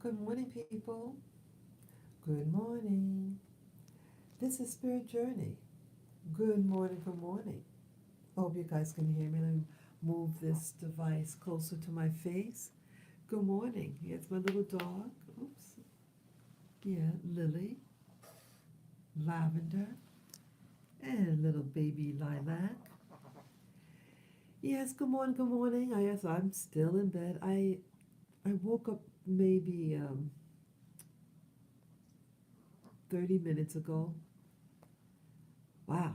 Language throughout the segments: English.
Good morning, people. Good morning. This is Spirit Journey. Good morning, good morning. I hope you guys can hear me. Let me move this device closer to my face. Good morning. Here's my little dog. Oops. Yeah, Lily, Lavender, and little baby Lilac. Yes, good morning, good morning. I'm still in bed. I woke up maybe 30 minutes ago. Wow.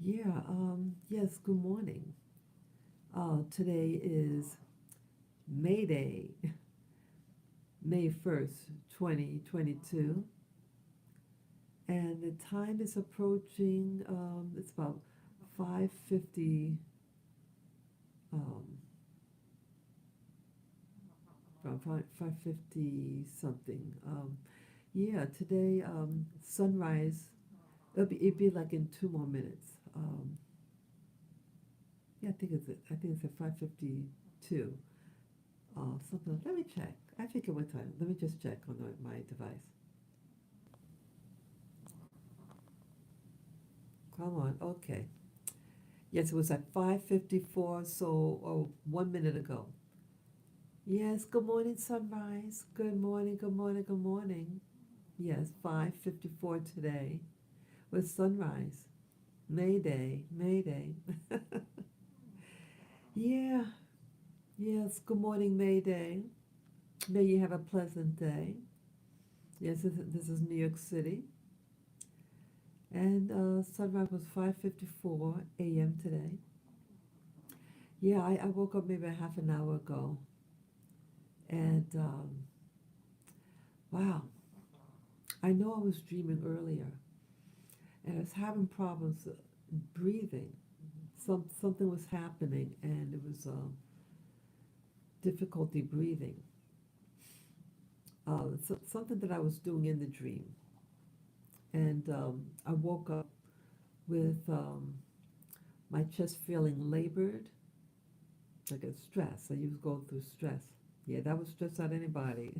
Yeah, yes, good morning. Today is May Day, May 1st, 2022, and the time is approaching, it's about 5:50, um, about 5:50 something. Yeah, today, sunrise, it'll be like in 2 more minutes. Yeah, I think it's at 5:52. Something. Let me check. I forget what time. Let me just check on my device. Come on. Okay. Yes, it was at 5:54. So, 1 minute ago. Yes. Good morning, sunrise. Good morning. Good morning. Good morning. Yes, 5:54 today with sunrise. May Day. May Day. Yeah. Yes. Good morning, May Day. May you have a pleasant day. Yes, this is New York City. And sunrise was 5:54 a.m. today. Yeah, I woke up maybe a half an hour ago, and wow, I know I was dreaming earlier, and I was having problems breathing. Something was happening, and it was difficulty breathing. Something that I was doing in the dream, and I woke up with my chest feeling labored, like a stress. I used to go through stress. Yeah, that would stress out anybody.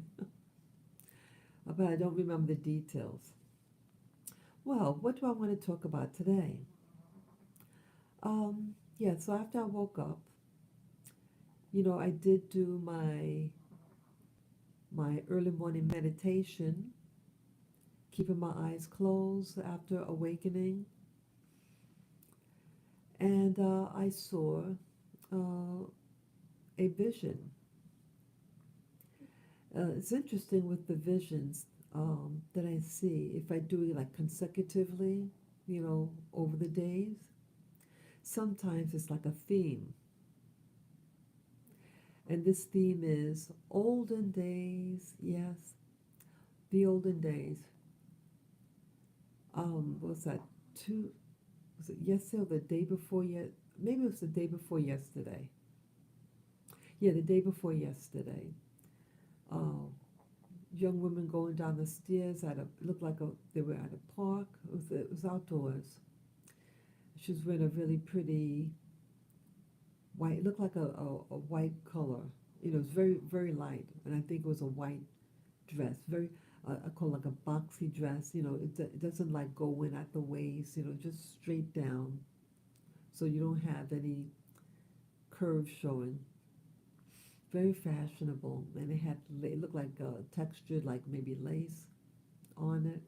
But I don't remember the details. Well, what do I want to talk about today? Yeah, so after I woke up, I did do my early morning meditation, keeping my eyes closed after awakening, and I saw uh, a vision. It's interesting with the visions that I see. If I do it like consecutively, over the days, sometimes it's like a theme. And this theme is olden days, yes, the olden days. What was that was it yesterday or the day before yet? Maybe it was the day before yesterday. Yeah, the day before yesterday. Uh, Young women going down the stairs at it looked like they were at a park. It was outdoors. She was wearing a really pretty white. It looked like a white color. It was very very light, and I think it was a white dress. Very, I call it like a boxy dress. It doesn't like go in at the waist. Just straight down, so you don't have any curves showing. Very fashionable, and it looked like textured, like maybe lace on it.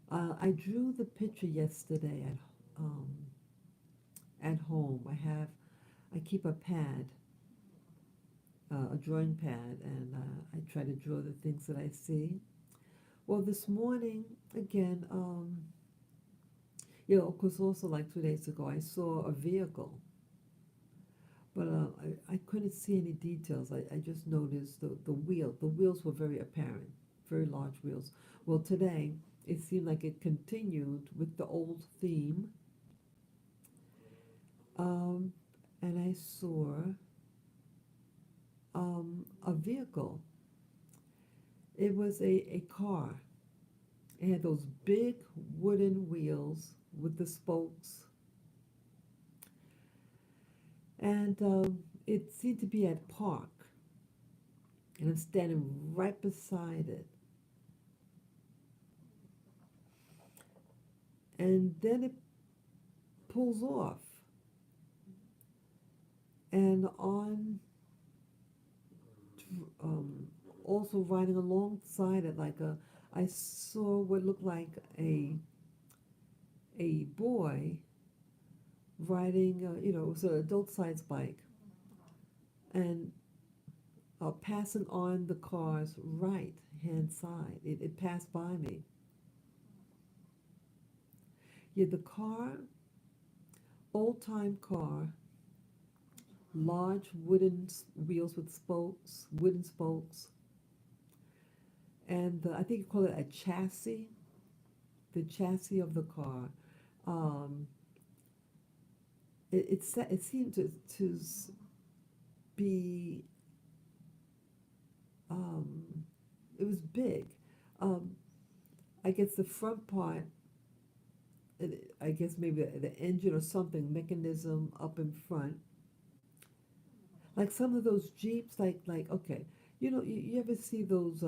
I drew the picture yesterday at home. I keep a pad, a drawing pad, and I try to draw the things that I see. Well, this morning again, of course, also like 2 days ago, I saw a vehicle, but I couldn't see any details. I just noticed the wheel. The wheels were very apparent, very large wheels. Well, today it seemed like it continued with the old theme, um, and I saw a vehicle. It was a car. It had those big wooden wheels with the spokes, and it seemed to be at park. and I'm standing right beside it. And then it pulls off, and on um, also riding alongside it, I saw what looked like a boy riding, it was an adult sized bike, and passing on the car's right hand side. It passed by me. Yeah, the car, old time car, large wooden wheels with spokes, wooden spokes, and I think you call it a chassis, the chassis of the car. Um, it seemed to be, um, it was big. Um, I guess the front part, I guess maybe the engine or something, mechanism up in front. Like some of those Jeeps, okay, you ever see those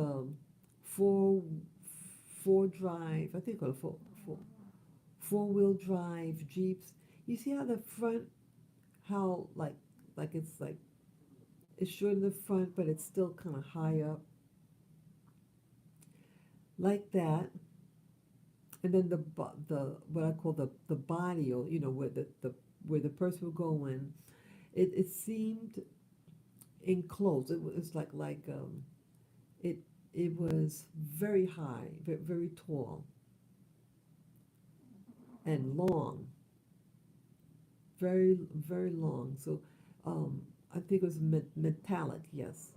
four four drive, I think called four-wheel drive Jeeps. You see how the front, how like it's short in the front, but it's still kind of high up, like that. And then the what I call the body, or where where the person will go in, it seemed enclosed. It was it it was very high, very tall and long, very long. So I think it was metallic, yes,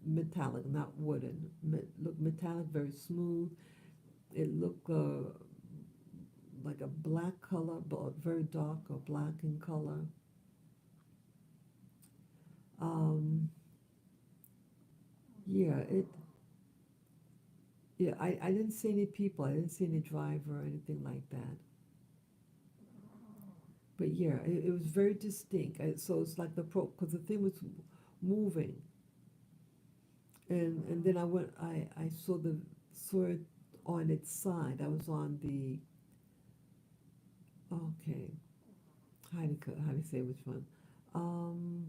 metallic, not wooden. Looked metallic, very smooth. It looked like a black color, but very dark or black in color. Um, yeah, I didn't see any people. I didn't see any driver or anything like that. But yeah, it was very distinct. So it's like because the thing was moving, and then I saw it on its side. I was on the, okay, how do you say which one? Um,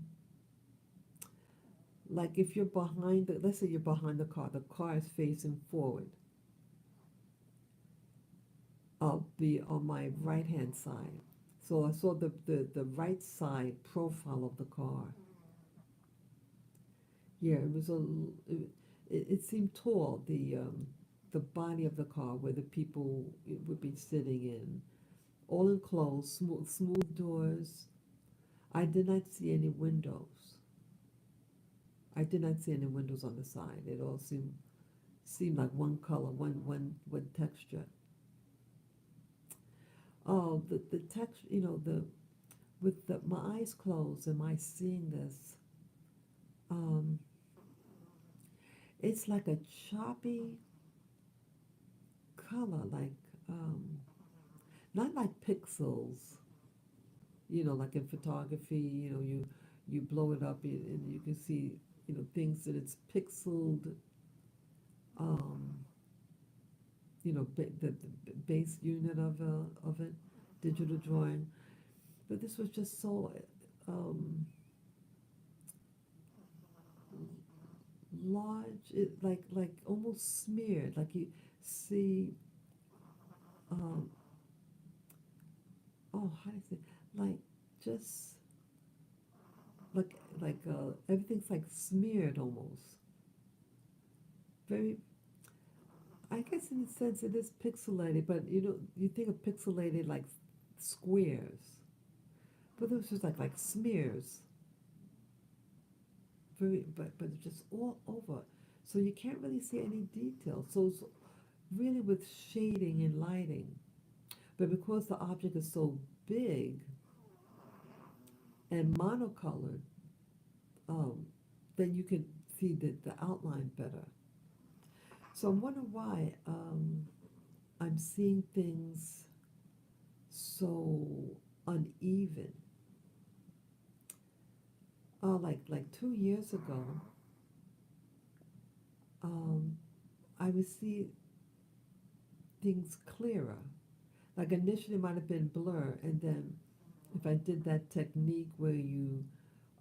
like if you're behind let's say you're behind the car is facing forward. I'll be on my right hand side. So I saw the right side profile of the car. Yeah, it, it seemed tall, the body of the car where the people would be sitting in. All enclosed, smooth doors. I did not see any windows. I did not see any windows on the side. It all seemed like one color, one texture. Oh, the texture, with my eyes closed, am I seeing this? Um, it's like a choppy color, um, not like pixels, like in photography, you blow it up and you can see, things that it's pixeled, um, the base unit of it, digital drawing. But this was just so um, large, like almost smeared, like you see, um, how do you say, like just everything's like smeared almost. Very, I guess in a sense it is pixelated, but you think of pixelated like squares, but it was just like smears, but it's just all over, so you can't really see any detail. So it's really with shading and lighting, but because the object is so big and monocolored, um, then you can see the outline better. So I'm wondering why I'm seeing things so uneven. Like 2 years ago, um, I would see things clearer. Like initially it might have been blur, and then if I did that technique where you,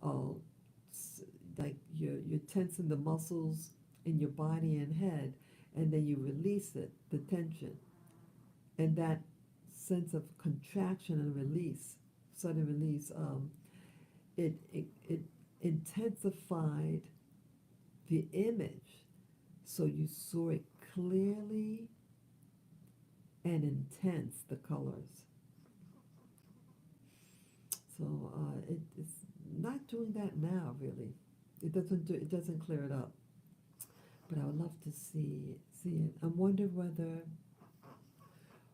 uh, like you're tensing the muscles in your body and head, and then you release it, the tension, and that sense of contraction and release, sudden release, it intensified the image, so you saw it clearly and intense, the colors. So it's not doing that now, really. It doesn't clear it up. But I would love to see it. I wonder whether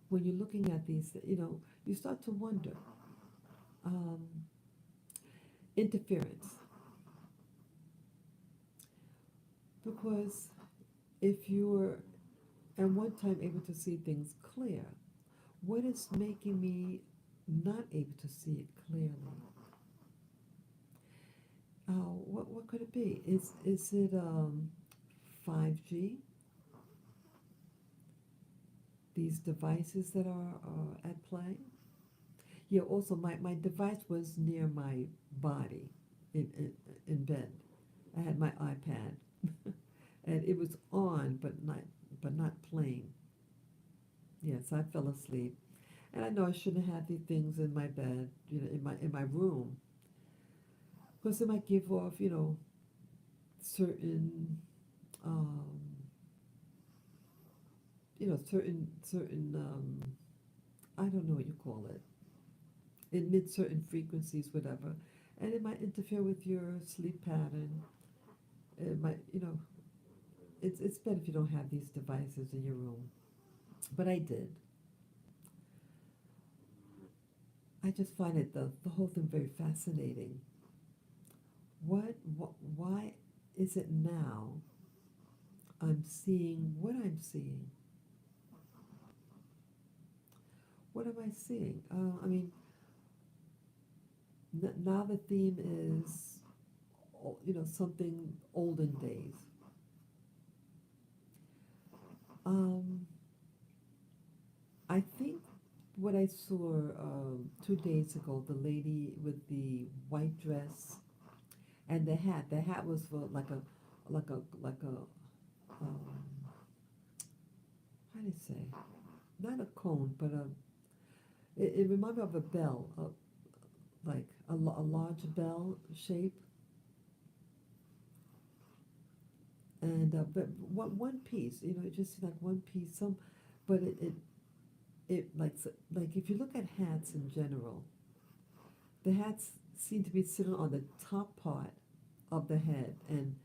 when you're looking at these, you start to wonder, um, interference, because if you're at one time able to see things clear, what is making me not able to see it clearly? What could it be? Is it 5G? These devices that are at play? Yeah. Also, my device was near my body, in bed. I had my iPad, and it was on, but not playing. Yes, I fell asleep, and I know I shouldn't have these things in my bed, in my room, because it might give off, certain, um, certain, I don't know what you call it. It emits certain frequencies, whatever, and it might interfere with your sleep pattern. It might, it's better if you don't have these devices in your room. But I did. I just find the whole thing very fascinating. Why is it now I'm seeing what I'm seeing? What am I seeing? I mean, now the theme is, something olden days. Um, I think what I saw 2 days ago, the lady with the white dress and the hat. The hat was for like a how do you say? Not a cone, but it reminded me of a bell, like a large bell shape, and but one piece. Just like one piece. But it like if you look at hats in general, the hats seem to be sitting on the top part of the head and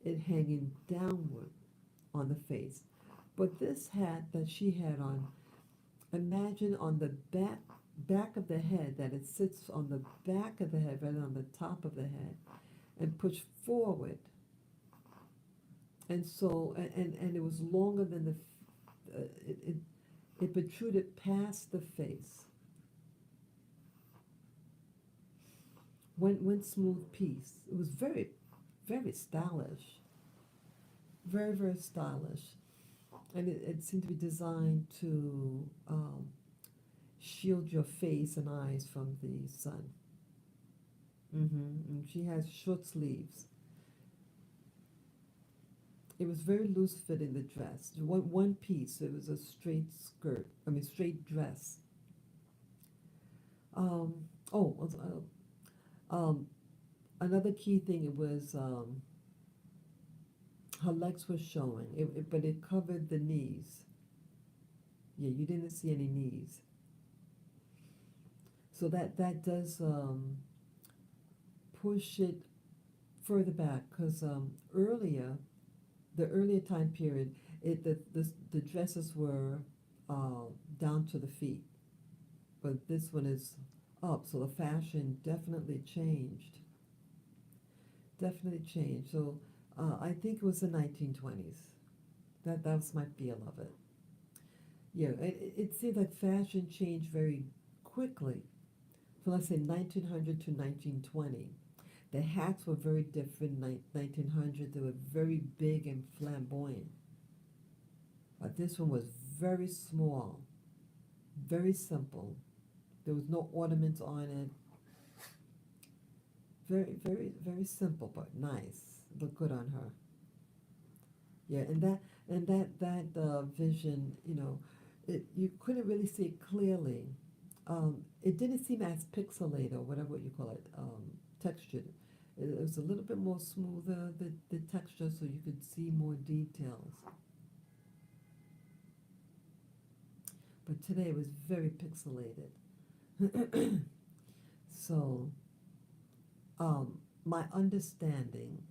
it hanging downward on the face. But this hat that she had on, imagine on the back of the head, that it sits on the back of the head rather than on the top of the head and pushed forward. And so and it was longer than it protruded past the face. One smooth piece. It was very, very stylish. Very, very stylish. And it seemed to be designed to shield your face and eyes from the sun. And she has short sleeves. It was very loose fitting, the dress. One piece. It was a straight skirt. I mean, straight dress. Um, oh, another key thing, it was her legs were showing, but it covered the knees. Yeah, you didn't see any knees. So that does push it further back, because the earlier time period, the dresses were down to the feet, but this one is up. So the fashion definitely changed. Definitely changed. So I think it was the 1920s. That was my feel of it. Yeah, it seemed like fashion changed very quickly from, let's say, 1900 to 1920. The hats were very different. 1900, they were very big and flamboyant. But this one was very small, very simple. There was no ornaments on it. Very, very, very simple, but nice. Looked good on her. Yeah, and that vision, you couldn't really see it clearly. It didn't seem as pixelated or whatever you call it, textured. It was a little bit more smoother, the texture, so you could see more details. But today it was very pixelated. So, my understanding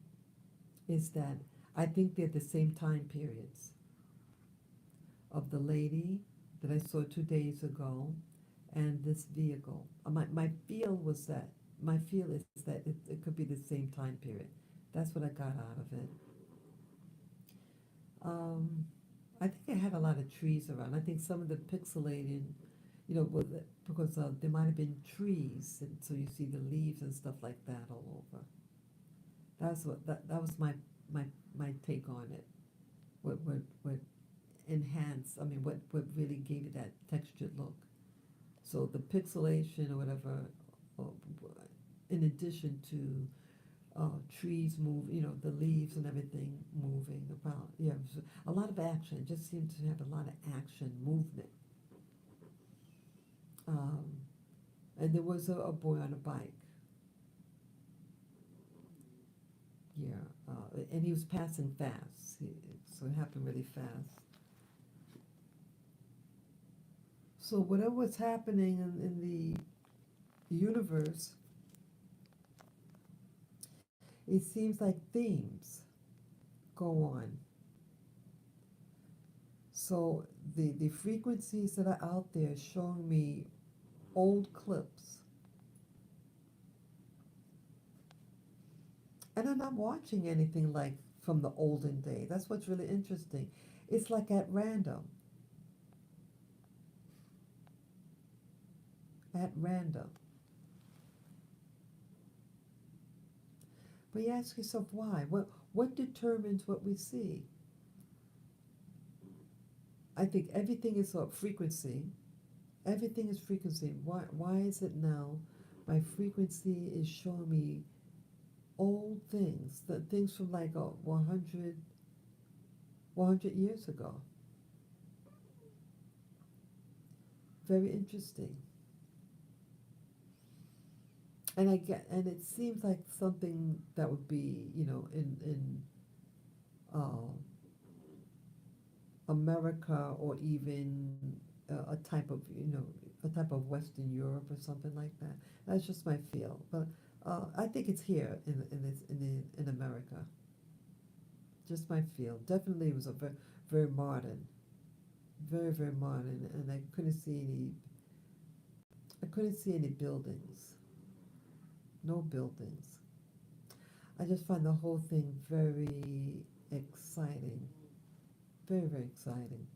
is that I think they're the same time periods of the lady that I saw 2 days ago and this vehicle. My feel was that, my feel is that it could be the same time period. That's what I got out of it. Um, I think I had a lot of trees around. I think some of the pixelating, because there might have been trees, and so you see the leaves and stuff like that all over. That was my my take on it. What enhanced? I mean, what really gave it that textured look? So the pixelation or whatever, uh, in addition to trees move, the leaves and everything moving about. Yeah, it was a lot of action. It just seemed to have a lot of action, movement. Um, and there was a boy on a bike. Yeah, and he was passing fast, so it happened really fast. So whatever was happening in the universe, it seems like themes go on. So the frequencies that are out there showing me old clips, and I'm not watching anything like from the olden days. That's what's really interesting. It's like at random, at random. But you ask yourself why? What determines what we see? I think everything is a frequency. Everything is frequency. Why is it now my frequency is showing me old things, the things from like 100 years ago? Very interesting. And it seems like something that would be, in uh, America, or even a type of Western Europe or something like that. That's just my feel. But I think it's here in America. Just my feel. Definitely, it was a very very modern, very very modern, and I couldn't see any buildings. No buildings. I just find the whole thing very exciting. Very very exciting.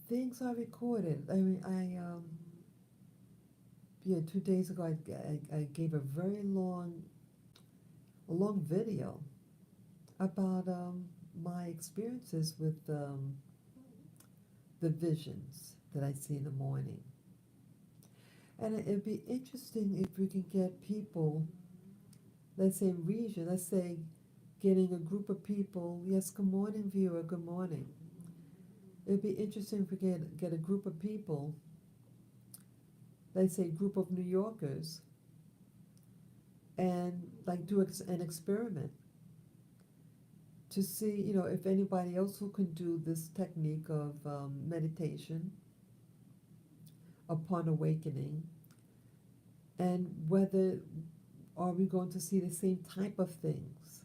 Things are recorded. I mean, yeah, 2 days ago I gave a long video about my experiences with the visions that I see in the morning. And it'd be interesting if we can get people, let's say in region, let's say getting a group of people. Yes, good morning, viewer, good morning. It'd be interesting if we get a group of people, let's say a group of New Yorkers, and like do an experiment to see, if anybody else who can do this technique of meditation upon awakening, and whether are we going to see the same type of things.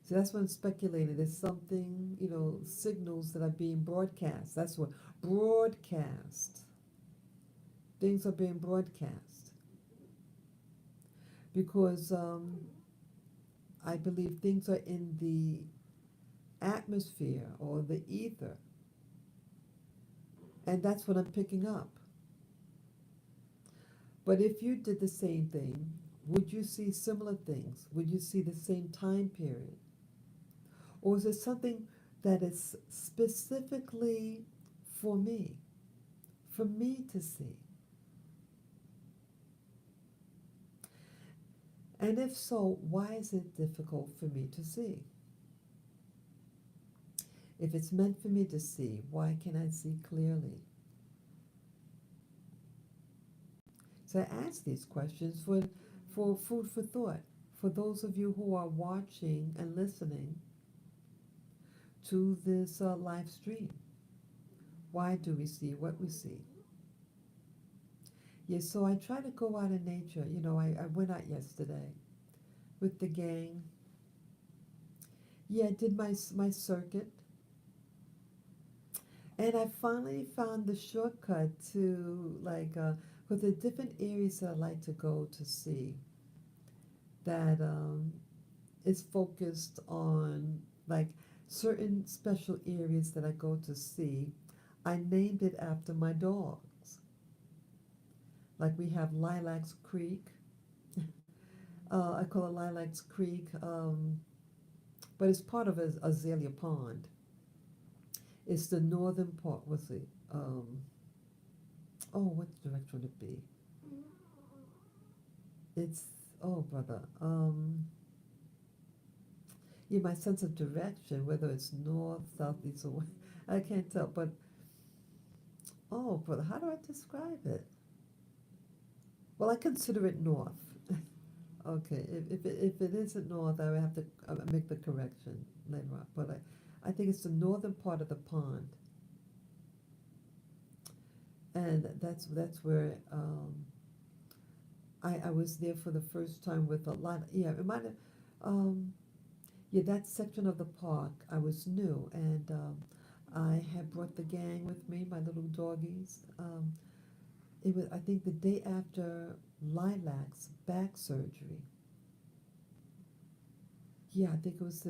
So that's what I'm speculating. There's something, signals that are being broadcast. That's what broadcast. Things are being broadcast because I believe things are in the atmosphere or the ether, and that's what I'm picking up. But if you did the same thing, would you see similar things? Would you see the same time period? Or is it something that is specifically for me to see? And if so, why is it difficult for me to see? If it's meant for me to see, why can I see clearly? So I ask these questions for food for thought. For those of you who are watching and listening to this live stream, why do we see what we see? Yes, so I try to go out in nature. You know, I went out yesterday with the gang. Yeah, I did my circuit. And I finally found the shortcut to with the different areas that I like to go to see that is focused on like certain special areas that I go to see. I named it after my dogs. Like we have Lilacs Creek. I call it Lilacs Creek, but it's part of Azalea Pond. It's the northern part. What's it? Oh, what direction would it be? It's oh, brother. Yeah, my sense of direction, whether it's north, south, east, or west, I can't tell. But oh, brother, how do I describe it? Well, I consider it north. Okay, if it isn't north, I would have to make the correction later on. But I think it's the northern part of the pond, and that's where I was there for the first time with a lot. Yeah, it might have. Um, yeah, that section of the park I was new, and I had brought the gang with me, my little doggies. It was I think the day after Lilac's back surgery. Yeah, I think it was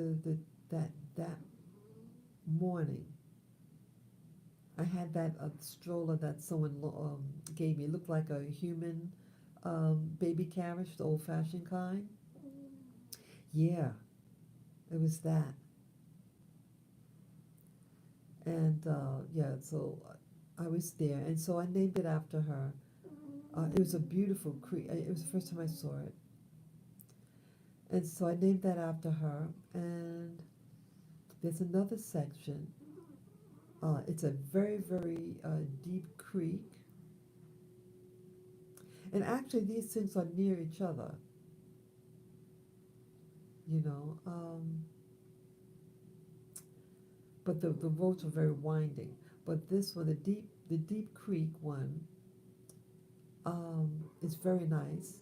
that morning. I had that stroller that someone gave me. It looked like a human baby carriage, the old-fashioned kind. Yeah, it was that. And yeah, so I was there, and so I named it after her. It was a beautiful creek. It was the first time I saw it, and so I named that after her. And there's another section. It's a very, very deep creek, and actually these things are near each other. You know, but the roads are very winding. But this one, the deep creek one, is very nice.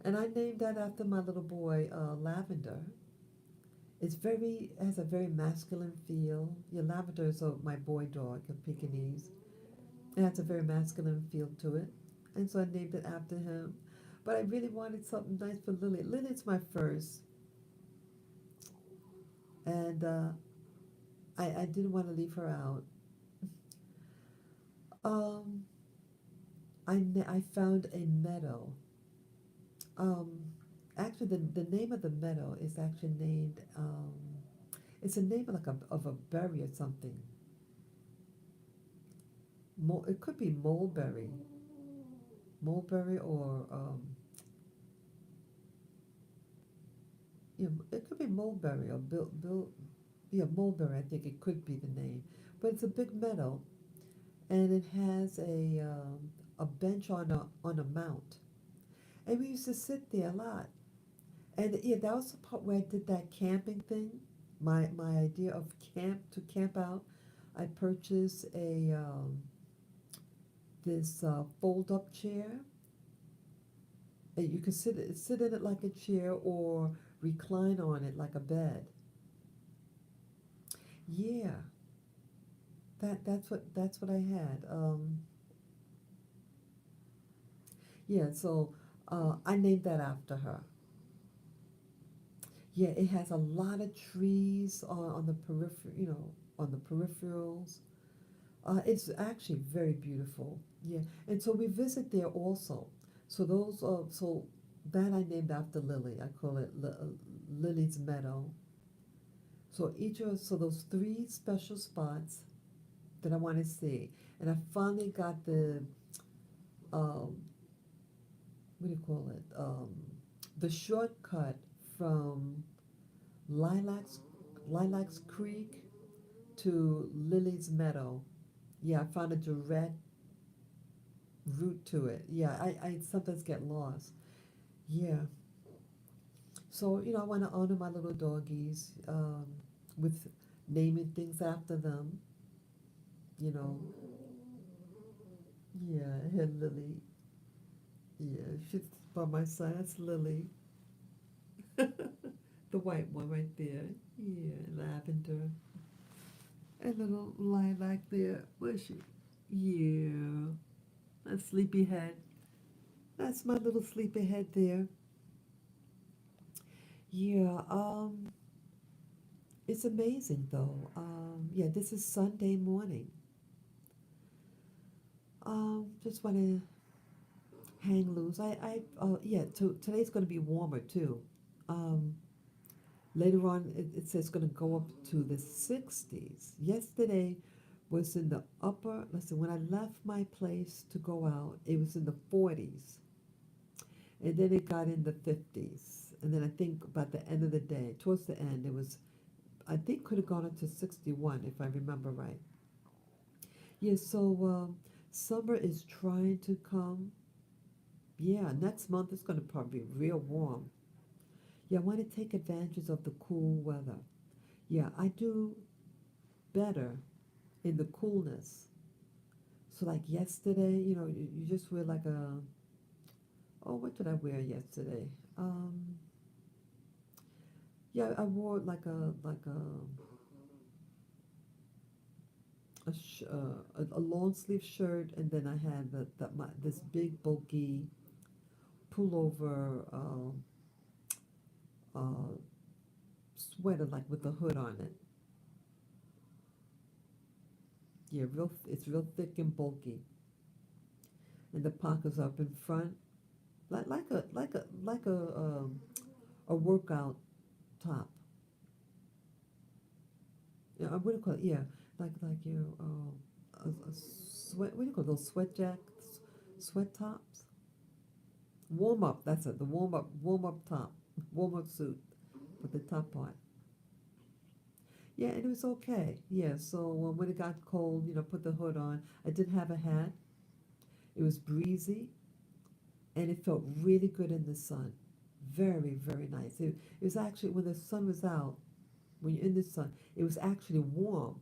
And I named that after my little boy, Lavender. Has a very masculine feel. Yeah, Lavender is my boy dog, a Pekingese. It has a very masculine feel to it. And so I named it after him. But I really wanted something nice for Lily. Lily's my first. And I didn't want to leave her out. Um, I found a meadow. Um, actually, the name of the meadow is actually named, it's a name like of a berry or something. It could be mulberry. Mulberry or, yeah, it could be mulberry or yeah, mulberry, I think it could be the name. But it's a big meadow, and it has a bench on a mount. And we used to sit there a lot. And yeah, that was the part where I did that camping thing. My idea of camp out. I purchased a this fold up chair. And you could sit in it like a chair or recline on it like a bed. Yeah, that's what I had. Yeah, so I named that after her. Yeah, it has a lot of trees on the periphery, on the peripherals. It's actually very beautiful. Yeah, and so we visit there also. So so that I named after Lily. I call it Lily's Meadow. So so those three special spots that I want to see, and I finally got the um, what do you call it? The shortcut from Lilacs Lilacs Creek to Lily's Meadow. Yeah, I found a direct route to it. Yeah, I sometimes get lost. Yeah. So, I want to honor my little doggies with naming things after them, you know. Yeah, and Lily. Yeah, she's by my side. That's Lily. The white one right there. Yeah, lavender. And little lilac there. Where's she? Yeah, a sleepyhead. That's my little sleepyhead there. Yeah, it's amazing though. Yeah, this is Sunday morning. Just want to hang loose. Yeah, today's going to be warmer too. Um, Later on, it says it's going to go up to the 60s. Yesterday was in the upper, listen, when I left my place to go out, it was in the 40s. And then it got in the 50s. And then I think about the end of the day, towards the end, it was, I think could have gone up to 61 if I remember right. Yeah, so summer is trying to come. Yeah, next month it's going to probably be real warm. Yeah, I want to take advantage of the cool weather. Yeah, I do better in the coolness. So like yesterday, you just wear like oh, what did I wear yesterday? Um, yeah, I wore like a long sleeve shirt, and then I had this big bulky pullover uh, sweater like with the hood on it. Yeah, it's real thick and bulky, and the pockets up in front, like a workout top. Yeah, what do you call it? Yeah, like your a sweat. What do you call those sweat jackets? Sweat tops. Warm up. That's it. The warm up top, warm up suit with the top part. Yeah, and it was okay. Yeah, so when it got cold, put the hood on. I did have a hat. It was breezy, and it felt really good in the sun. Very, very nice. It was actually when the sun was out. When you're in the sun, it was actually warm.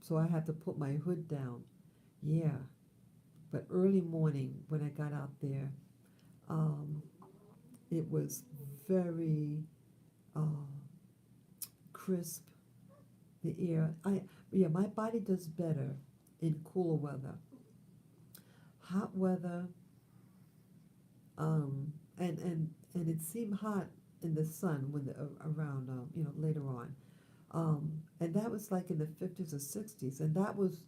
So I had to put my hood down. Yeah, but early morning when I got out there, um, it was very uh, crisp. The air, yeah, my body does better in cooler weather. Hot weather, and it seemed hot in the sun when around later on, and that was like in the 50s or 60s, and that was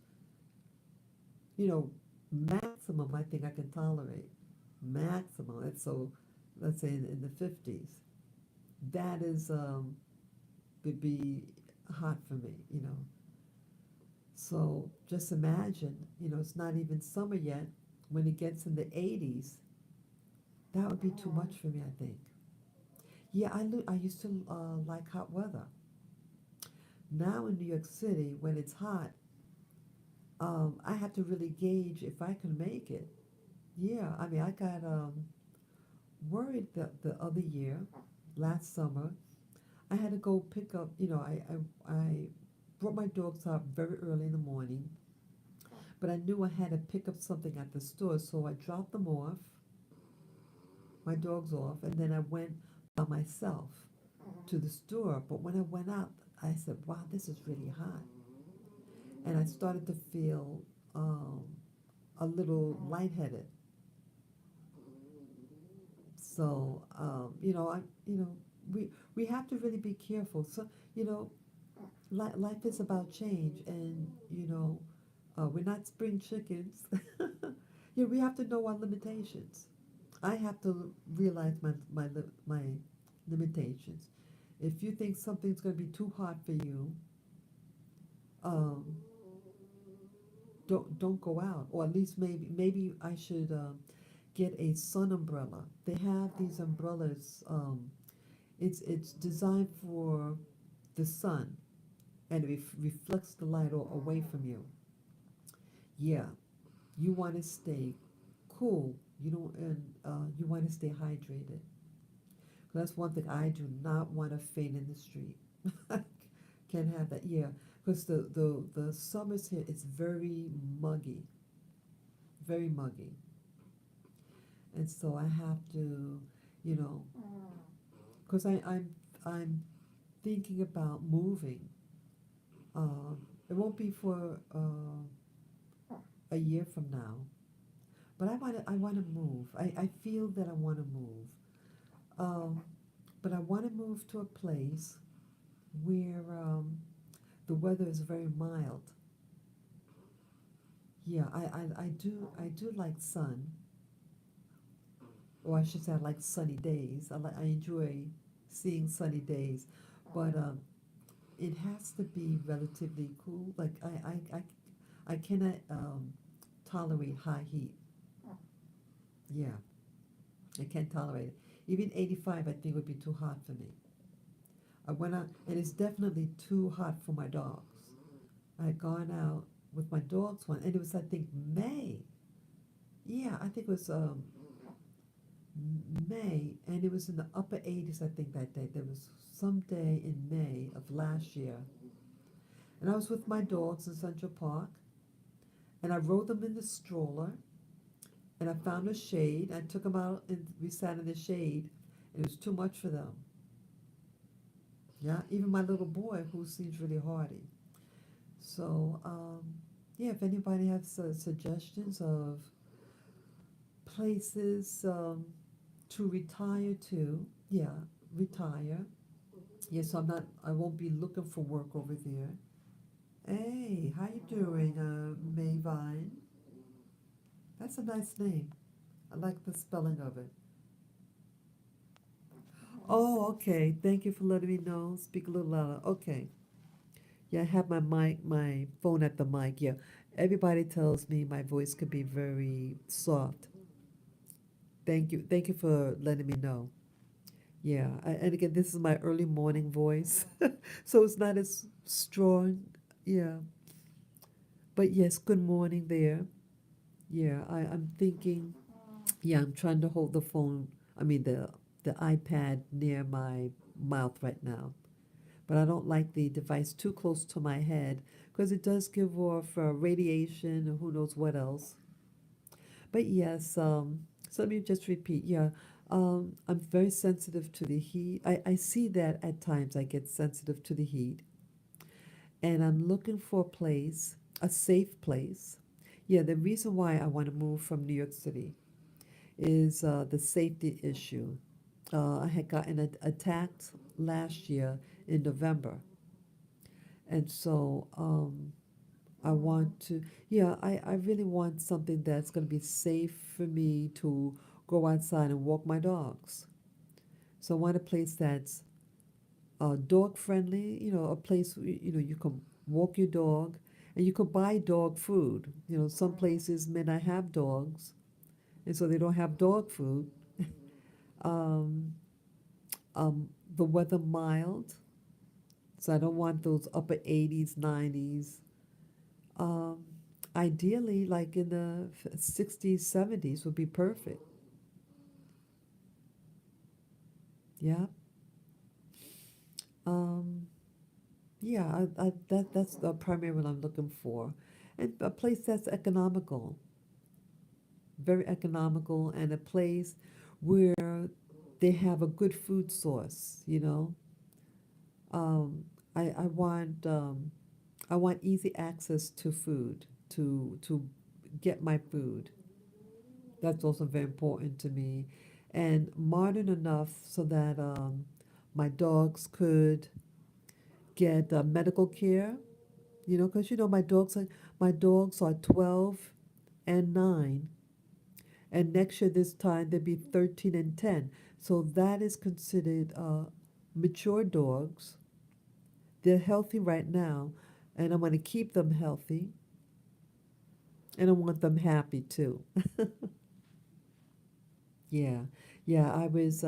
you know maximum I think I can tolerate. Maximum. And so let's say in the 50s, that is would be hot for me. So just imagine, it's not even summer yet. When it gets in the 80s, that would be too much for me, I think. Yeah, I used to like hot weather. Now in New York City, when it's hot, I have to really gauge if I can make it. Yeah, I mean, I got worried the other year, last summer. I had to go pick up, I brought my dogs out very early in the morning, but I knew I had to pick up something at the store, so I dropped them off, my dogs off, and then I went by myself to the store. But when I went out, I said, wow, this is really hot. And I started to feel um, a little lightheaded. So, we have to really be careful. So, life is about change, and We're not spring chickens. Yeah, we have to know our limitations. I have to realize my limitations. If you think something's going to be too hot for you, um, don't go out. Or at least maybe I should get a sun umbrella. They have these umbrellas. It's designed for the sun, and it reflects the light away from you. Yeah, you want to stay cool. You don't, and you want to stay hydrated. That's one thing I do not want to faint in the street. Can't have that. Yeah, because the summers here it's very muggy, and so I have to, you know, because I'm thinking about moving. It won't be for a year from now, but I want to move. I feel that I want to move. Um, but I want to move to a place where the weather is very mild. Yeah, I do like sun, or I should say I like sunny days. I enjoy seeing sunny days, but it has to be relatively cool. Like I cannot tolerate high heat. Yeah, I can't tolerate it. Even 85, I think would be too hot for me. I went out, and it's definitely too hot for my dogs. I had gone out with my dogs one, and it was I think May. Yeah, I think it was May, and it was in the upper 80s. I think that day there was some day in May of last year, and I was with my dogs in Central Park, and I rode them in the stroller, and I found a shade. I took them out, and we sat in the shade, and it was too much for them. Yeah, even my little boy, who seems really hardy. So, yeah, if anybody has suggestions of places to retire to, yeah, retire. Yes, I won't be looking for work over there. Hey, how you doing, Mayvine? That's a nice name. I like the spelling of it. Oh, okay. Thank you for letting me know. Speak a little louder. Okay. Yeah, I have my phone at the mic. Yeah. Everybody tells me my voice could be very soft. Thank you. Thank you for letting me know. Yeah. And again, this is my early morning voice. So it's not as strong. Yeah. But yes, good morning there. Yeah, I'm thinking, yeah, I'm trying to hold the phone, I mean the iPad near my mouth right now. But I don't like the device too close to my head because it does give off radiation and who knows what else. But yes, so let me just repeat. Yeah, I'm very sensitive to the heat. I see that at times I get sensitive to the heat, and I'm looking for a place, a safe place. Yeah, the reason why I want to move from New York City is the safety issue. I had gotten attacked last year in November, and so I want to, yeah, I really want something that's going to be safe for me to go outside and walk my dogs. So I want a place that's dog friendly, a place you can walk your dog, and you could buy dog food. Some places may not have dogs, and so they don't have dog food. Um, the weather mild, so I don't want those upper 80s, 90s. Um, Ideally, like in the 60s, 70s would be perfect. Yeah. Um, yeah, that's the primary what I'm looking for. And a place that's economical, very economical, and a place where they have a good food source. Um, I want easy access to food, to get my food. That's also very important to me. And modern enough so that my dogs could get medical care. Because my My dogs are 12 and 9, and next year this time they'll be 13 and 10. So that is considered mature dogs. They're healthy right now, and I want to keep them healthy, and I want them happy too. Yeah, yeah. I was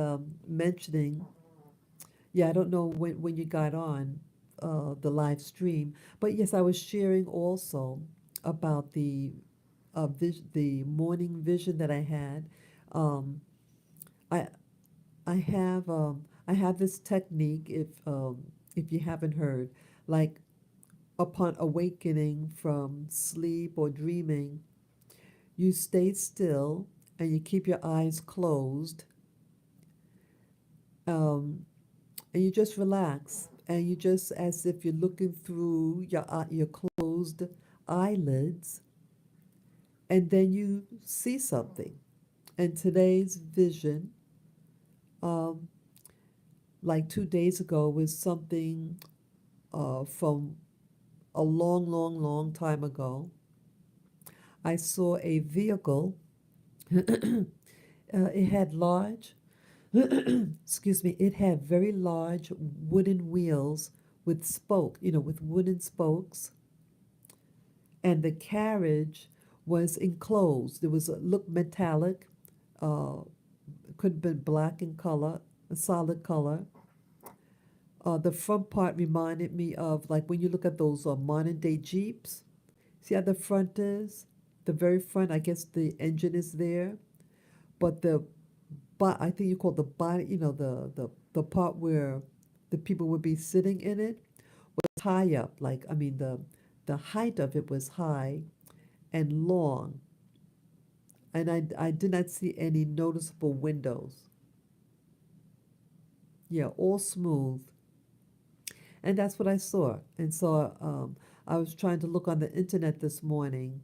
mentioning. Yeah, I don't know when you got on the live stream, but yes, I was sharing also about the morning vision that I had. Um, I I have this technique if you haven't heard, like upon awakening from sleep or dreaming, you stay still and you keep your eyes closed, um, and you just relax and you just as if you're looking through your closed eyelids, and then you see something. And today's vision, um, like 2 days ago, was something from a long, long, long time ago. I saw a vehicle. It had large, excuse me, it had very large wooden wheels with with wooden spokes, and the carriage was enclosed. It was looked metallic, uh, could have been black in color, a solid color. The front part reminded me of like when you look at those modern day Jeeps. See how the front is? The very front, I guess the engine is there, but but I think you call it the body, the part where the people would be sitting in it was high up. Like I mean, the height of it was high and long, and I did not see any noticeable windows. Yeah, all smooth, and that's what I saw. And so I was trying to look on the internet this morning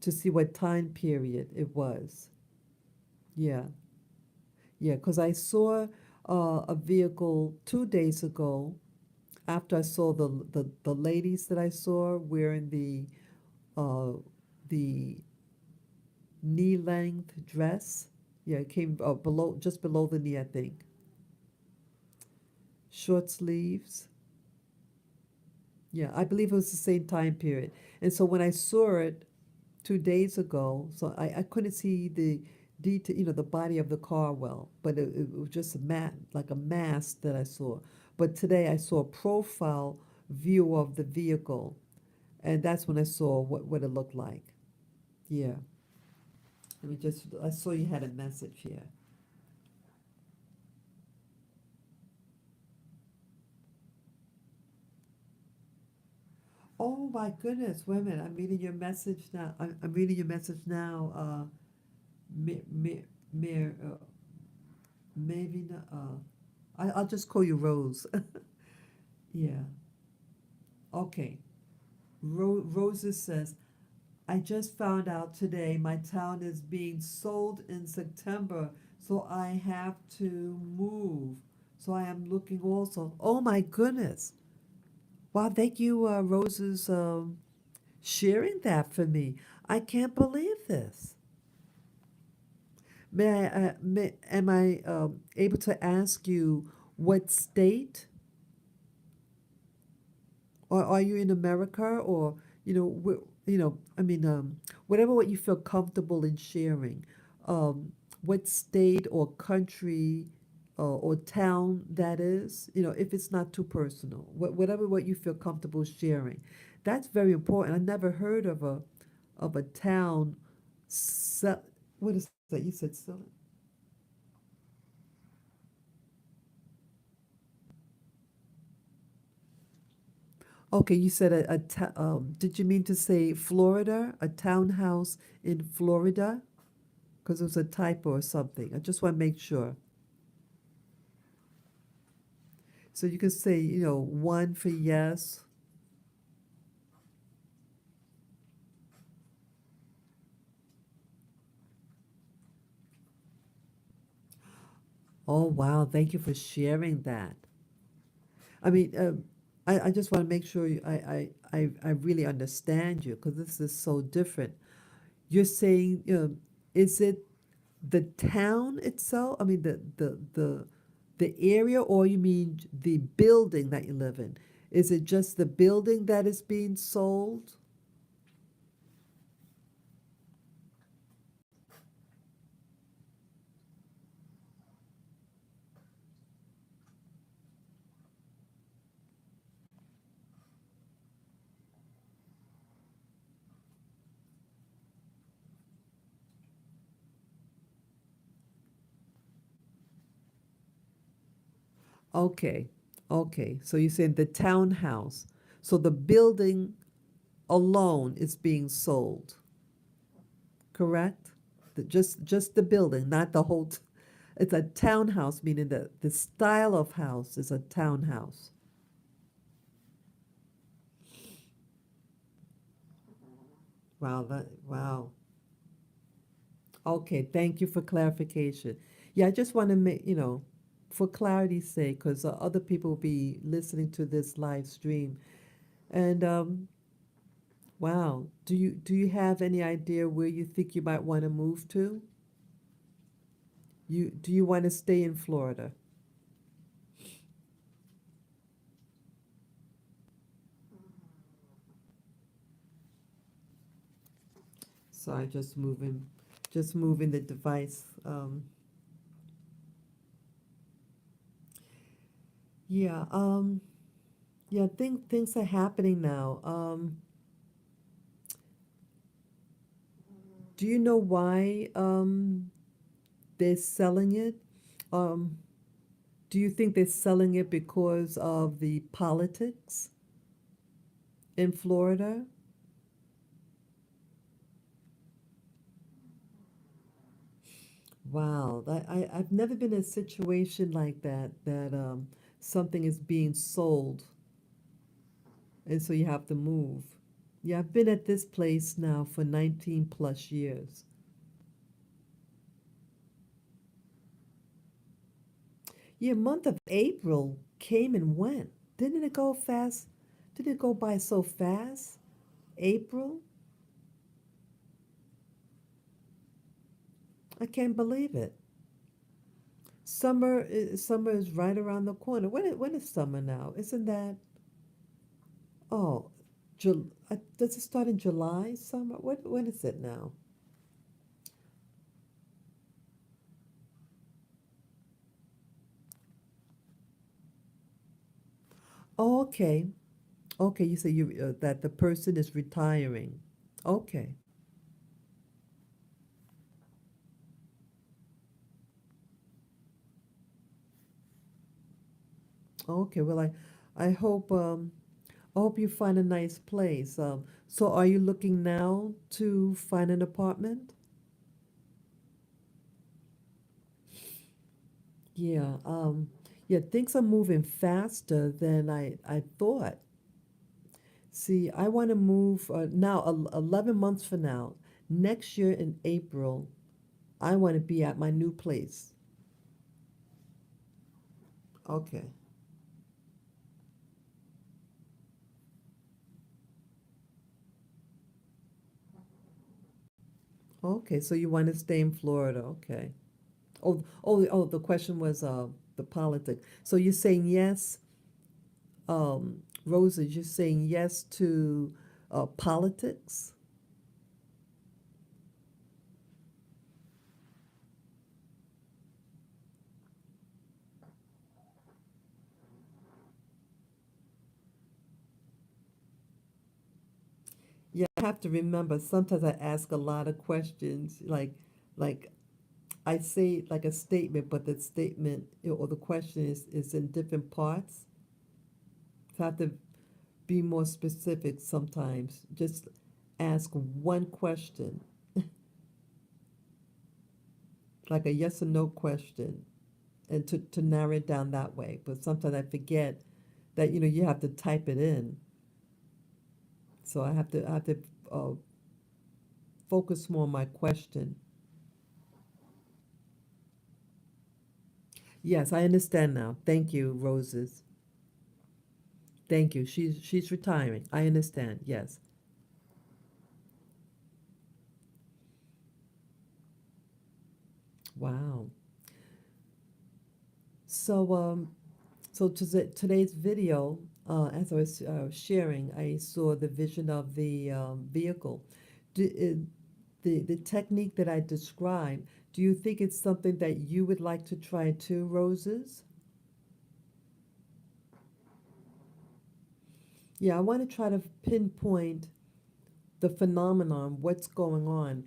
to see what time period it was. Yeah, yeah, because I saw a vehicle 2 days ago after I saw the ladies that I saw wearing uh, the knee length dress. Yeah, it came below, just below the knee, I think. Short sleeves. Yeah, I believe it was the same time period. And so when I saw it 2 days ago, so I couldn't see the detail, the body of the car well, but it was just a like a mass that I saw. But today I saw a profile view of the vehicle, and that's when I saw what it looked like. Yeah. I saw you had a message here. Oh my goodness, wait a minute. I'm reading your message now. I'm reading your message now. Me, me, me, maybe not. I'll just call you Rose. Yeah. Okay. Rosa says, I just found out today my town is being sold in September, so I have to move. So I am looking also. Oh my goodness. Wow, thank you, Rose's sharing that for me. I can't believe this. Am I able to ask you what state, or are you in America, or I mean, whatever what you feel comfortable in sharing, what state or country or town that is, if it's not too personal, whatever what you feel comfortable sharing, that's very important. I never heard of a town. Se- what is that? You said selling. Okay, you said did you mean to say Florida? A townhouse in Florida? Because it was a typo or something. I just want to make sure. So you can say, one for yes. Oh, wow. Thank you for sharing that. I mean, I just want to make sure I really understand you because this is so different. You're saying, is it the town itself? I mean, the area, or you mean the building that you live in? Is it just the building that is being sold? Okay, okay. So you said the townhouse. So the building alone is being sold, correct? Just the building, not the whole. It's a townhouse, meaning that the style of house is a townhouse. Wow, wow. Okay, thank you for clarification. Yeah, I just want to make, for clarity's sake, because other people will be listening to this live stream. And wow, do you have any idea where you think you might want to move to? Do you want to stay in Florida? Sorry, just moving the device. Yeah, yeah, things are happening now. Do you know why they're selling it? Um, do you think they're selling it because of the politics in Florida? Wow, I've never been in a situation like that, that something is being sold and so you have to move. Yeah, I've been at this place now for 19 plus years. Yeah, month of April came and went. Didn't it go fast? Did it go by so fast? April? I can't believe it. Summer is right around the corner. When is summer now? Isn't that, oh, does it start in July? Summer? When is it now? Oh, okay. Okay, you say that the person is retiring. Okay. Okay. Well, I hope you find a nice place. So are you looking now to find an apartment? Yeah. Yeah, things are moving faster than I thought. See, I want to move now, 11 months from now. Next year in April, I want to be at my new place. Okay. Okay, so you want to stay in Florida. Okay. Oh, the question was the politics. So you're saying yes, Rosa, you're saying yes to politics? Yeah, I have to remember sometimes I ask a lot of questions, like I say like a statement, but the statement, or the question is in different parts. So I have to be more specific sometimes. Just ask one question, like a yes or no question, and to narrow it down that way. But sometimes I forget that you have to type it in. So I have to uh, focus more on my question. Yes, I understand now. Thank you, Roses. Thank you. She's retiring. I understand. Yes. Wow. So today's video, as I was sharing, I saw the vision of the vehicle. The technique that I described, do you think it's something that you would like to try too, Roses? Yeah, I want to try to pinpoint the phenomenon, what's going on.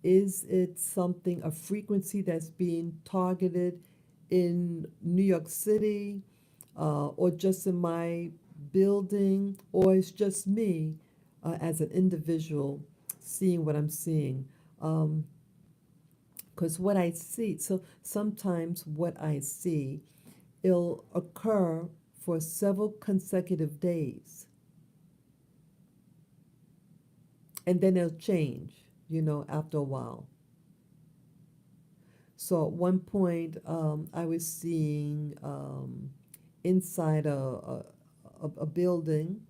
Is it something, a frequency that's being targeted in New York City, or just in my building, or it's just me as an individual seeing what I'm seeing? Because what I see, so sometimes what I see, it'll occur for several consecutive days, and then it'll change, after a while. So at one point, I was seeing inside a building.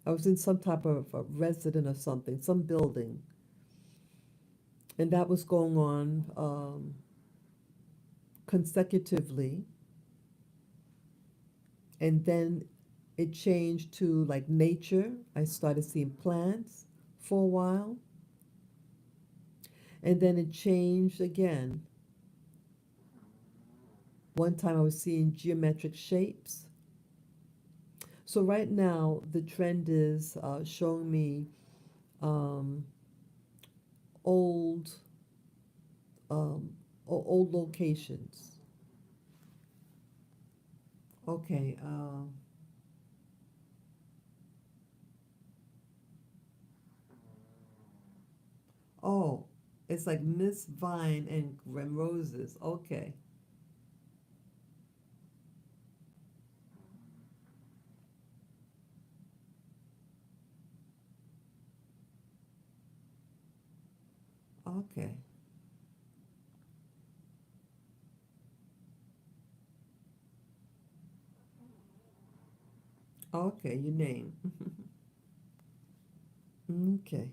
I was in some type of a resident or something, some building, and that was going on consecutively. And then it changed to like nature. I started seeing plants for a while, and then it changed again. One time I was seeing geometric shapes. So right now the trend is showing me um, old um, old locations. Okay. Oh, it's like Miss Vine and Roses. Okay. Okay. Okay. Your name. Okay.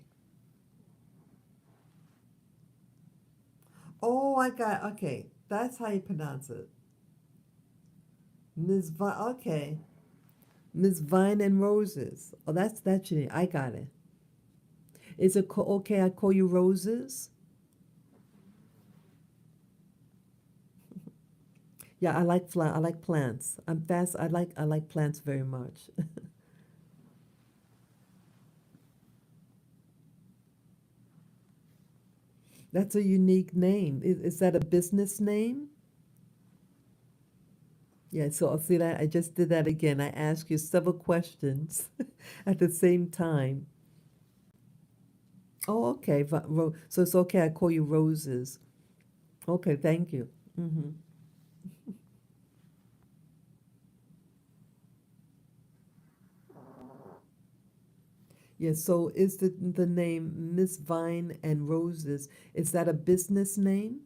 Oh, I got. Okay. That's how you pronounce it. Miss Vine. Okay. Miss Vine and Roses. Oh, that's your name. I got it. Is it okay? I call you Roses. Yeah, I like I like plants. I'm fast. I like plants very much. That's a unique name. Is that a business name? Yeah. So I'll see that I just did that again. I asked you several questions at the same time. Oh, okay. So it's okay. I call you Roses. Okay. Thank you. Hmm. Yeah. So is the name Miss Vine and Roses? Is that a business name?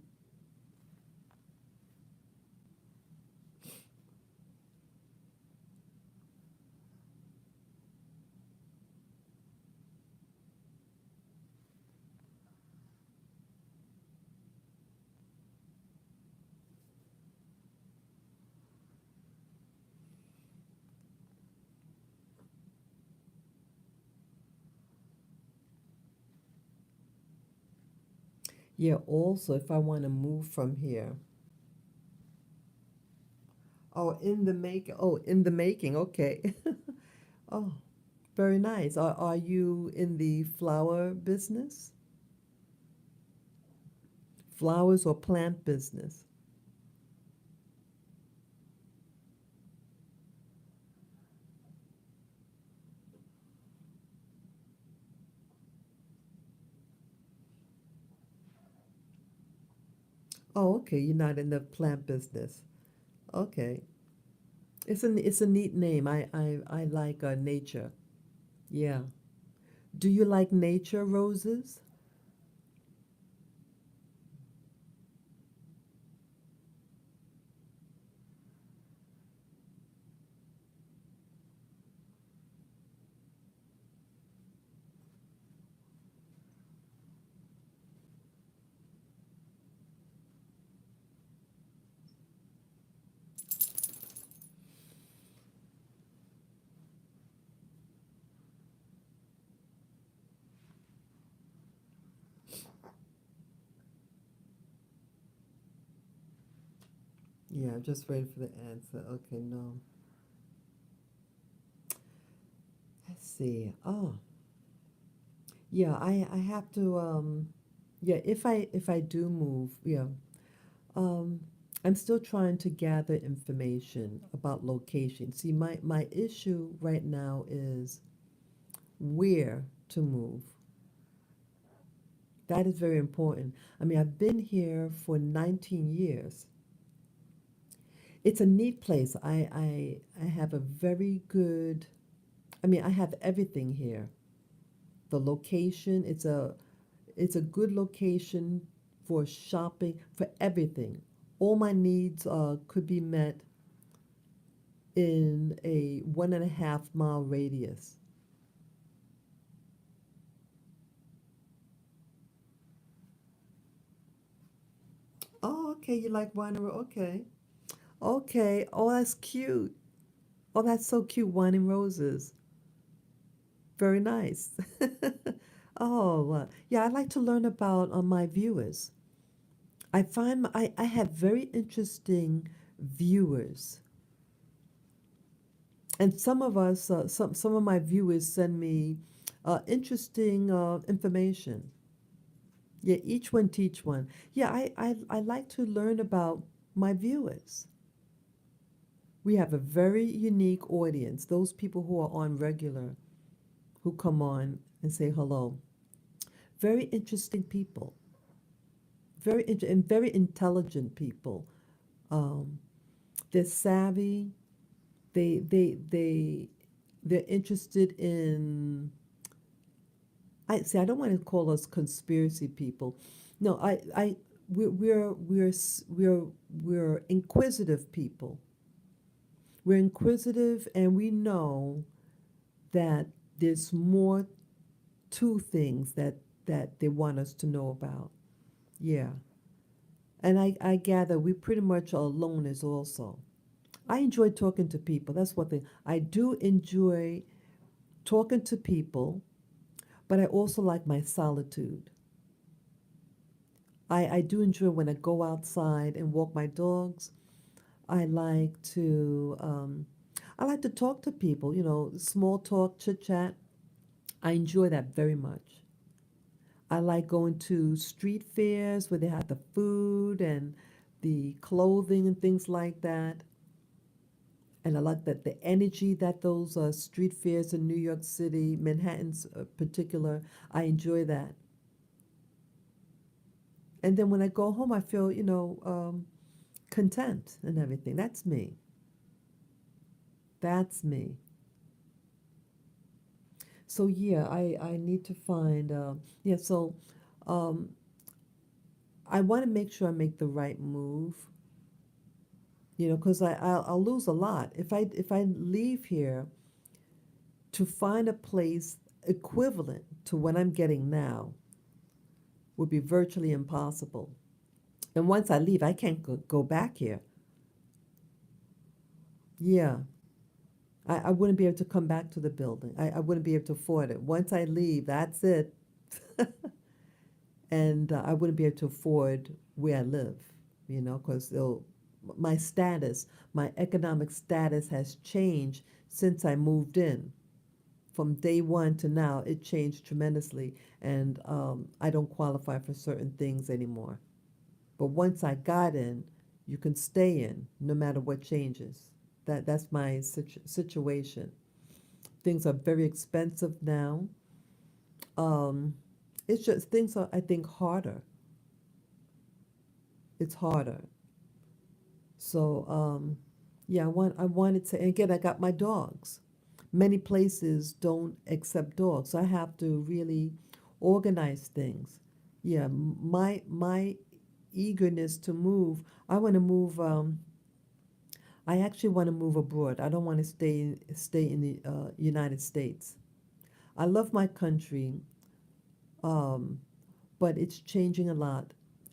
Yeah. Also, if I want to move from here. Oh, in the make. Oh, in the making. Okay. Oh, very nice. Are you in the flower business? Flowers or plant business? Oh, okay. You're not in the plant business. Okay. It's a neat name. I like nature. Yeah. Do you like nature roses? Yeah, I'm just waiting for the answer. Okay, no. Let's see. Oh, yeah, I have to yeah, if I do move, yeah. Um I'm still trying to gather information about location. See, my issue right now is where to move. That is very important. I mean, I've been here for 19 years. It's a neat place. I have a very good, I mean, I have everything here. The location, it's a good location for shopping, for everything. All my needs could be met in a 1.5 mile radius. Oh, okay, you like wine and okay. Okay, oh, that's cute. Oh, that's so cute, wine and roses. Very nice. Oh, yeah, I like to learn about my viewers. I have very interesting viewers. And some of my viewers send me interesting information. Yeah, each one teach one. Yeah, I like to learn about my viewers. We have a very unique audience. Those people who are on regular, who come on and say hello. Very interesting people. And very intelligent people. Um, they're savvy. They they're interested in. I see. I don't want to call us conspiracy people. No, we're we're inquisitive people. We're inquisitive, and we know that there's more to things that they want us to know about. Yeah, and I gather we pretty much are loners also. I enjoy talking to people. That's one thing. I do enjoy talking to people, but I also like my solitude. I do enjoy when I go outside and walk my dogs. I like to I like to talk to people, small talk, chit chat. I enjoy that very much. I like going to street fairs where they have the food and the clothing and things like that. And I like that the energy that those street fairs in New York City, Manhattan's particular, I enjoy that. And then when I go home, I feel, content and everything. That's me. That's me. So yeah, I need to find yeah. So um, I want to make sure I make the right move. Because I'll lose a lot if I leave here to find a place equivalent to what I'm getting now would be virtually impossible. And once I leave, I can't go back here. Yeah, I wouldn't be able to come back to the building. I wouldn't be able to afford it. Once I leave, that's it. And I wouldn't be able to afford where I live, because my status, my economic status has changed since I moved in. From day one to now, it changed tremendously, and I don't qualify for certain things anymore. But once I got in, you can stay in no matter what changes. That's my situation. Things are very expensive now. Um, it's just things are, I think, harder. It's harder. So yeah, I wanted to. And again, I got my dogs. Many places don't accept dogs, so I have to really organize things. Yeah, my eagerness to move. I want to move. I actually want to move abroad. I don't want to stay in the United States. I love my country, um, but it's changing a lot,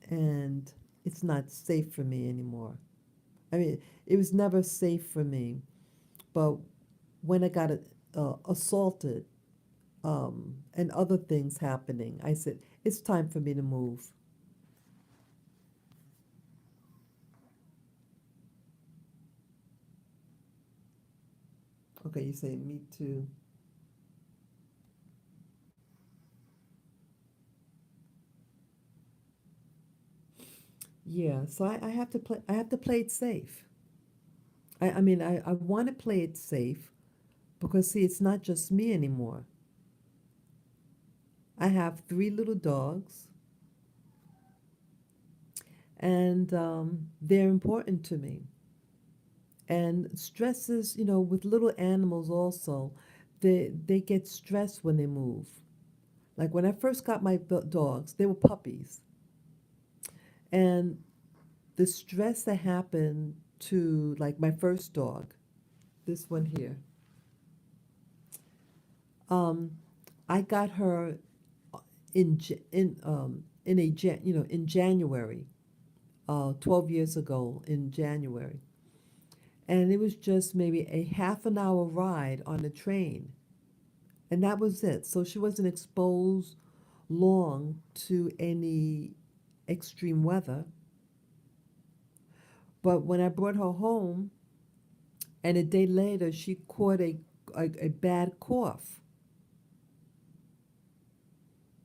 and it's not safe for me anymore. I mean, it was never safe for me, but when I got assaulted and other things happening, I said, it's time for me to move. Okay, you say me too. Yeah, so I have to play. I have to play it safe. I mean, I want to play it safe because see, it's not just me anymore. I have three little dogs, and they're important to me. And stresses, with little animals also, they get stressed when they move. Like when I first got my dogs, they were puppies, and the stress that happened to like my first dog, this one here, um, I got her in January, 12 years ago in January, and it was just maybe a half an hour ride on the train, and that was it. So she wasn't exposed long to any extreme weather. But when I brought her home, and a day later she caught a bad cough,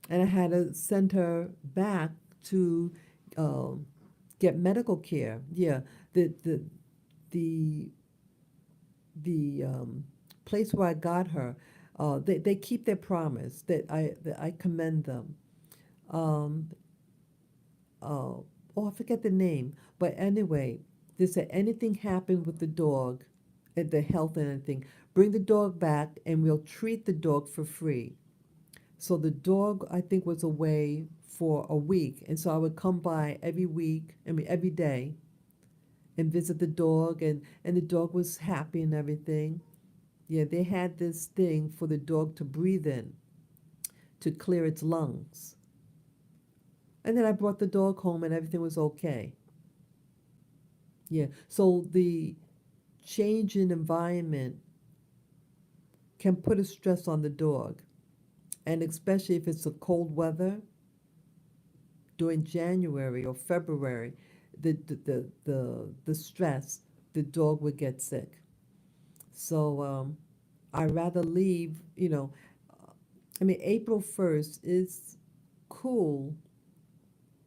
and I had to send her back to um, get medical care. Yeah, the the the the place where I got her, they keep their promise. That I commend them. Um, I forget the name, but anyway, they said anything happened with the dog, the health and anything, bring the dog back and we'll treat the dog for free. So the dog, I think, was away for a week, and so I would come by every week, I mean every day, and visit the dog, and the dog was happy and everything. Yeah, they had this thing for the dog to breathe in to clear its lungs. And then I brought the dog home and everything was okay. Yeah. So the change in environment can put a stress on the dog. And especially if it's a cold weather during January or February, the stress, the dog would get sick. So I rather leave, I mean, April 1st is cool,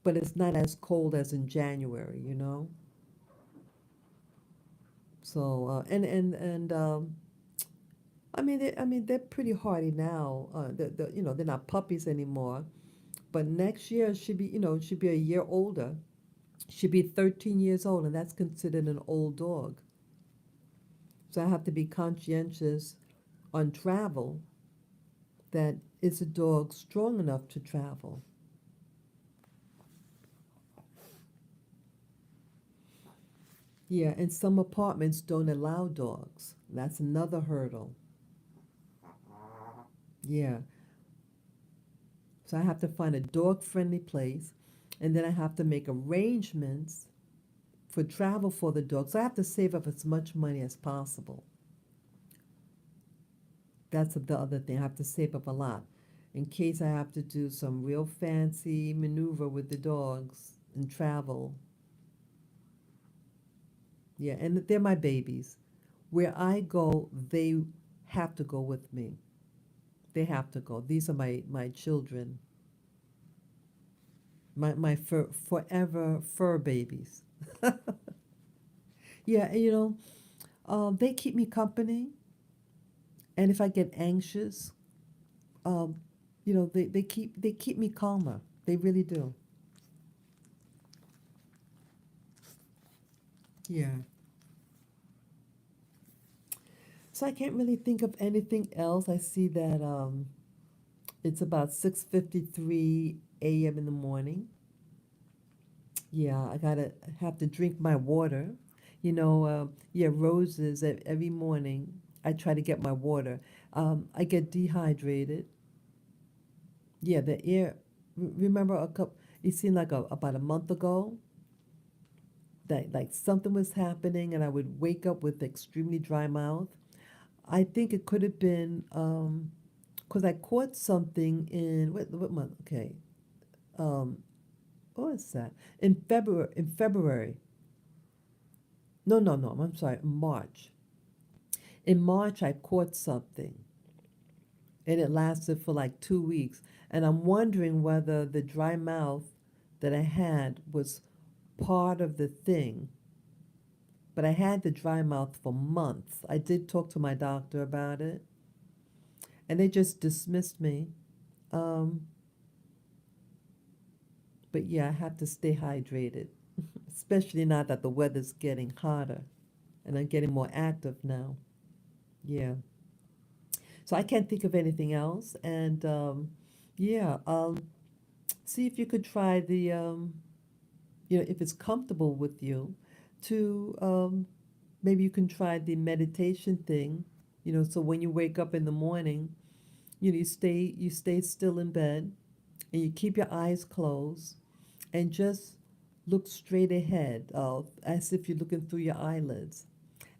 but it's not as cold as in January. So, I mean, they're pretty hardy now. They're not puppies anymore. But next year should be a year older. Should be 13 years old, and that's considered an old dog. So I have to be conscientious on travel that is a dog strong enough to travel. Yeah, and some apartments don't allow dogs. That's another hurdle. Yeah. So I have to find a dog friendly place, and then I have to make arrangements for travel for the dog. So I have to save up as much money as possible. That's the other thing. I have to save up a lot in case I have to do some real fancy maneuver with the dogs and travel. Yeah, and they're my babies. Where I go, they have to go with me. They have to go. These are my children, my forever fur babies. Yeah, and, they keep me company, and if I get anxious, um, they keep me calmer. They really do. Yeah. So I can't really think of anything else. I see that it's about 6:53 a.m. in the morning. Yeah, I gotta have to drink my water. Yeah, roses every morning. I try to get my water. I get dehydrated. Yeah, the air. Remember a couple? It seemed like about a month ago that like something was happening, and I would wake up with extremely dry mouth. I think it could have been because I caught something in what month? Okay, um, what was that? In February. No, no, no. I'm sorry. March. In March, I caught something, and it lasted for like 2 weeks. And I'm wondering whether the dry mouth that I had was part of the thing. But I had the dry mouth for months. I did talk to my doctor about it, and they just dismissed me. Um, but yeah, I have to stay hydrated, especially now that the weather's getting hotter and I'm getting more active now. Yeah. So I can't think of anything else. And yeah, see if you could try the, if it's comfortable with you, to maybe you can try the meditation thing. So when you wake up in the morning, you stay still in bed and you keep your eyes closed and just look straight ahead, as if you're looking through your eyelids.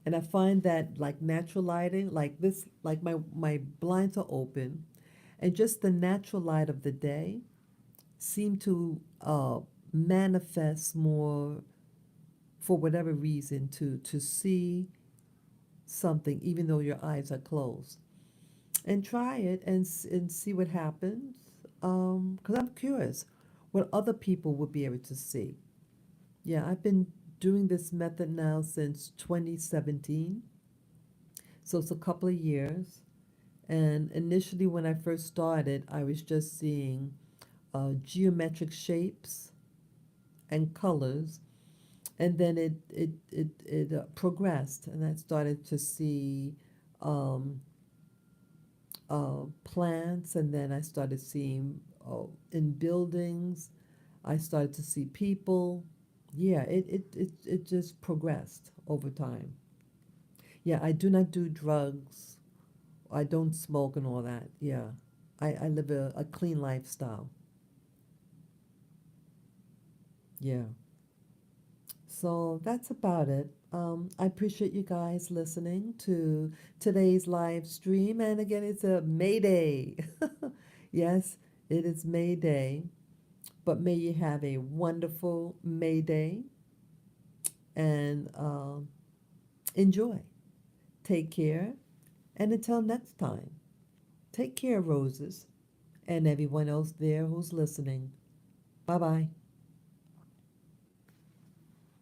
And I find that like natural lighting, like this, like my blinds are open, and just the natural light of the day seem to manifest more, for whatever reason, to see something even though your eyes are closed. And try it and see what happens. Because I'm curious what other people would be able to see. Yeah, I've been doing this method now since 2017, so it's a couple of years. And initially, when I first started, I was just seeing geometric shapes and colors, and then it progressed, and I started to see um, plants, and then I started seeing in buildings. I started to see people. Yeah, it just progressed over time. Yeah, I do not do drugs. I don't smoke and all that. Yeah, I live a clean lifestyle. Yeah. So that's about it. I appreciate you guys listening to today's live stream. And again, it's a May Day. Yes, it is May Day. But may you have a wonderful May Day and enjoy. Take care. And until next time, take care, Roses, and everyone else there who's listening. Bye bye.